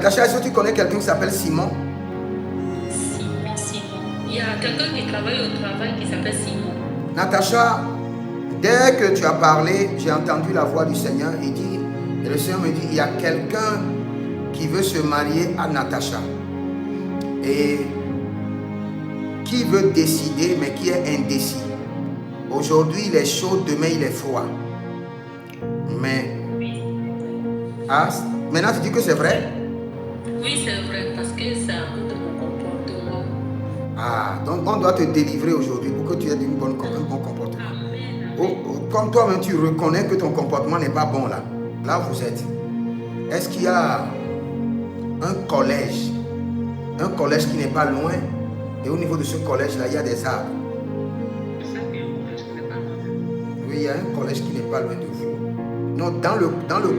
Natacha, est-ce que tu connais quelqu'un qui s'appelle Simon? Simon. Il y a quelqu'un qui travaille au travail qui s'appelle Simon. Natacha, dès que tu as parlé, j'ai entendu la voix du Seigneur et le Seigneur me dit, il y a quelqu'un qui veut se marier à Natacha et qui veut décider mais qui est indécis. Aujourd'hui il est chaud, demain il est froid. Mais maintenant tu dis que c'est vrai? Oui, c'est vrai, parce que c'est un peu de mon comportement. Donc on doit te délivrer aujourd'hui pour que tu aies un bon comportement. Comme toi-même tu reconnais que ton comportement n'est pas bon là où vous êtes. Est-ce qu'il y a un collège qui n'est pas loin, et au niveau de ce collège là il y a des arbres? Oui, il y a un collège qui n'est pas loin de vous. Non, dans le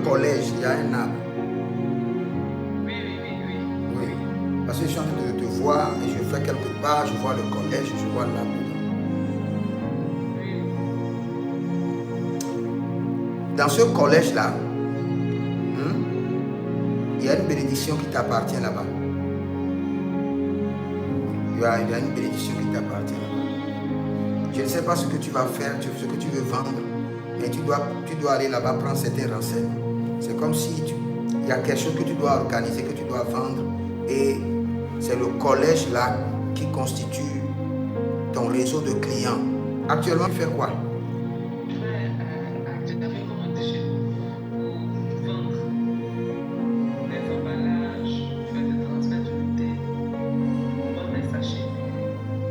collège il y a un arbre. Oui, parce que je suis en train de te voir et je fais quelque part, je vois le collège, je vois l'arbre. Dans ce collège là, il y a une bénédiction qui t'appartient là-bas. Il y a une bénédiction qui t'appartient là-bas. Je ne sais pas ce que tu vas faire, ce que tu veux vendre, mais tu dois aller là-bas prendre certains renseignements. C'est comme si il y a quelque chose que tu dois organiser, que tu dois vendre, et c'est le collège là qui constitue ton réseau de clients. Actuellement, tu fais quoi?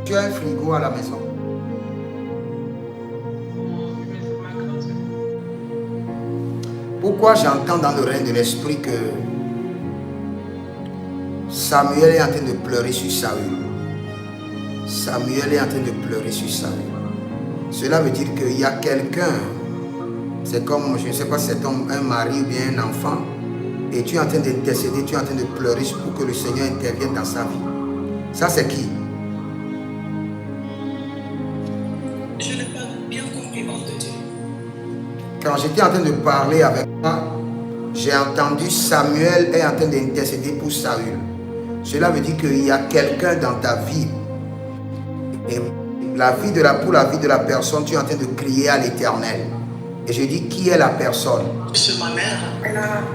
Tu as un frigo à la maison? Pourquoi j'entends dans le règne de l'esprit que Samuel est en train de pleurer sur Saül? Samuel est en train de pleurer sur Saül. Cela veut dire qu'il y a quelqu'un, c'est comme, je ne sais pas si c'est un mari ou bien un enfant, et tu es en train d'intercéder, tu es en train de pleurer pour que le Seigneur intervienne dans sa vie. Ça c'est qui? Je n'ai pas bien compris, homme de Dieu. Quand j'étais en train de parler avec toi, j'ai entendu Samuel est en train d'intercéder pour Saül. Cela veut dire qu'il y a quelqu'un dans ta vie. Et pour la vie de la personne, tu es en train de crier à l'Éternel. Et je dis, qui est la personne? C'est ma mère.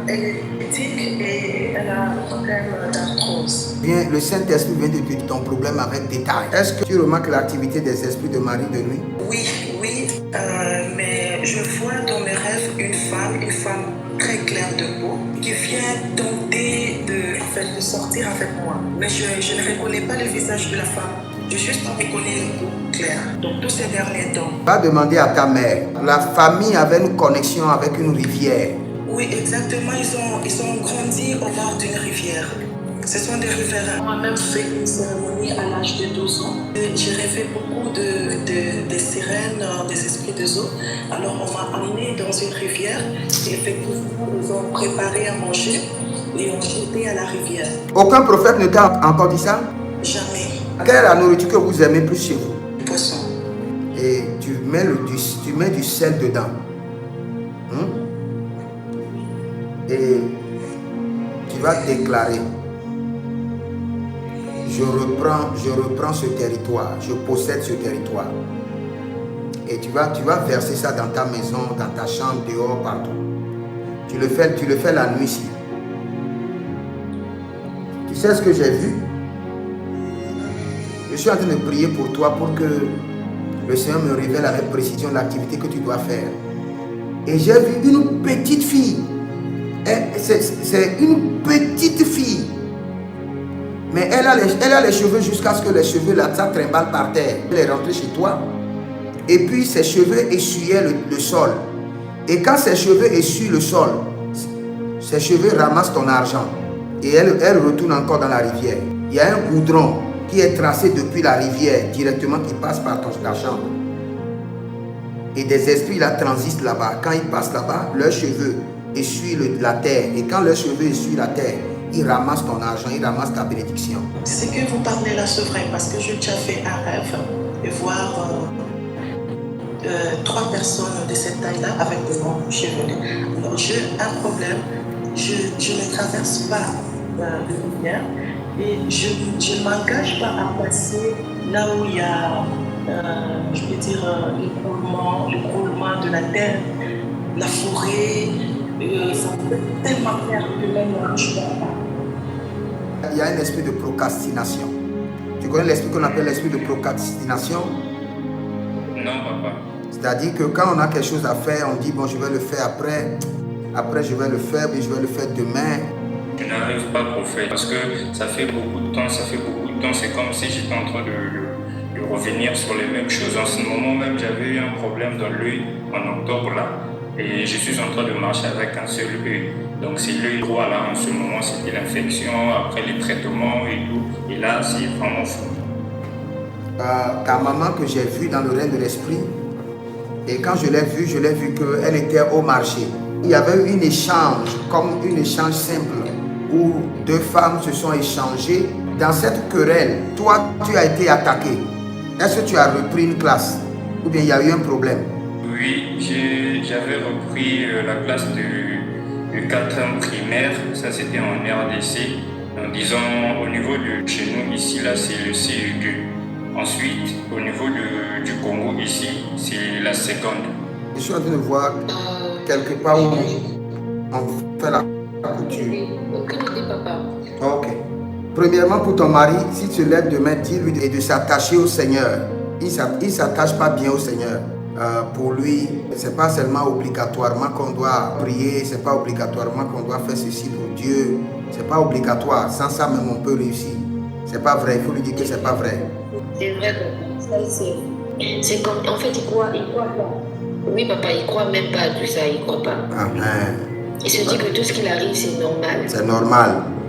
Elle est éthique et elle a un problème d'arthrose. Bien, le Saint-Esprit vient de te dire ton problème avec détail. Est-ce que tu remarques l'activité des esprits de Marie de nuit? Oui, mais je vois dans mes rêves une femme très claire de peau qui vient tenter de sortir avec moi. Mais je ne reconnais pas le visage de la femme. Je juste reconnais le peau clair. Donc tous ces derniers temps. Va demander à ta mère. La famille avait une connexion avec une rivière. Oui, exactement. Ils ont grandi au bord d'une rivière. Ce sont des riverains. On a même fait une cérémonie à l'âge de 12 ans. J'ai rêvé beaucoup de sirènes, des esprits des eaux. Alors on m'a amené dans une rivière et effectivement ils ont préparé à manger et ont jeté à la rivière. Aucun prophète ne t'a encore dit ça? Jamais. Quelle est la nourriture que vous aimez plus chez vous? Poisson. Et tu mets du sel dedans. Et tu vas déclarer: je reprends ce territoire, je possède ce territoire. Et tu vas verser ça dans ta maison, dans ta chambre, dehors, partout. Tu le fais la nuit ici. Tu sais ce que j'ai vu? Je suis en train de prier pour toi pour que le Seigneur me révèle avec précision l'activité que tu dois faire. Et j'ai vu une petite fille. C'est une petite fille. Mais elle a les cheveux jusqu'à ce que les cheveux là, ça trimballe par terre. Elle est rentrée chez toi. Et puis ses cheveux essuyaient le sol. Et quand ses cheveux essuient le sol, ses cheveux ramassent ton argent. Et elle retourne encore dans la rivière. Il y a un goudron qui est tracé depuis la rivière directement qui passe par ta chambre. Et des esprits là transitent là-bas. Quand ils passent là-bas, leurs cheveux essuient la terre. Et quand leurs cheveux essuient la terre, ils ramassent ton argent, ils ramassent ta bénédiction. Ce que vous parlez là, c'est vrai, parce que j'ai déjà fait un rêve et voir 3 personnes de cette taille-là avec des longs cheveux. Alors j'ai un problème, je ne traverse pas de rivière. Et je ne m'engage pas à passer là où il y a, je peux dire, l'écroulement de la terre, la forêt. Ça peut tellement faire que même je ne peux pas. Il y a un esprit de procrastination. Tu connais l'esprit qu'on appelle l'esprit de procrastination? Non, papa. C'est-à-dire que quand on a quelque chose à faire, on dit bon, je vais le faire après. Après, je vais le faire, mais je vais le faire demain. Je n'arrive pas, prophète, parce que ça fait beaucoup de temps, c'est comme si j'étais en train de revenir sur les mêmes choses. En ce moment même, j'avais eu un problème dans l'œil en octobre là, et je suis en train de marcher avec un seul œil. Donc c'est l'œil droit là, en ce moment, c'était l'infection, après les traitements et tout, et là, c'est vraiment fou. Ta maman que j'ai vue dans le règne de l'esprit, et quand je l'ai vue qu'elle était au marché. Il y avait eu un échange, comme un échange simple, où deux femmes se sont échangées. Dans cette querelle, toi, tu as été attaqué. Est-ce que tu as repris une classe? Ou bien il y a eu un problème? Oui, j'avais repris la classe de 4e primaire. Ça, c'était en RDC. Donc, disons, au niveau de chez nous, ici, là, c'est le CE2. Ensuite, au niveau du Congo, ici, c'est la seconde. Je suis en train de voir quelque part où on fait la couture. Aucune idée, papa. Ok. Premièrement, pour ton mari, si tu lèves demain, dis-lui de s'attacher au Seigneur. Il ne s'attache pas bien au Seigneur. Pour lui, ce n'est pas seulement obligatoirement qu'on doit prier, ce n'est pas obligatoirement qu'on doit faire ceci pour Dieu. Ce n'est pas obligatoire. Sans ça, même, on peut réussir. Ce n'est pas vrai. Il faut lui dire que ce n'est pas vrai. C'est vrai, papa. C'est comme, en fait, il croit pas. Oui, papa, il croit même pas à tout ça, il croit pas. Il se dit que tout ce qu'il arrive, c'est normal. C'est normal.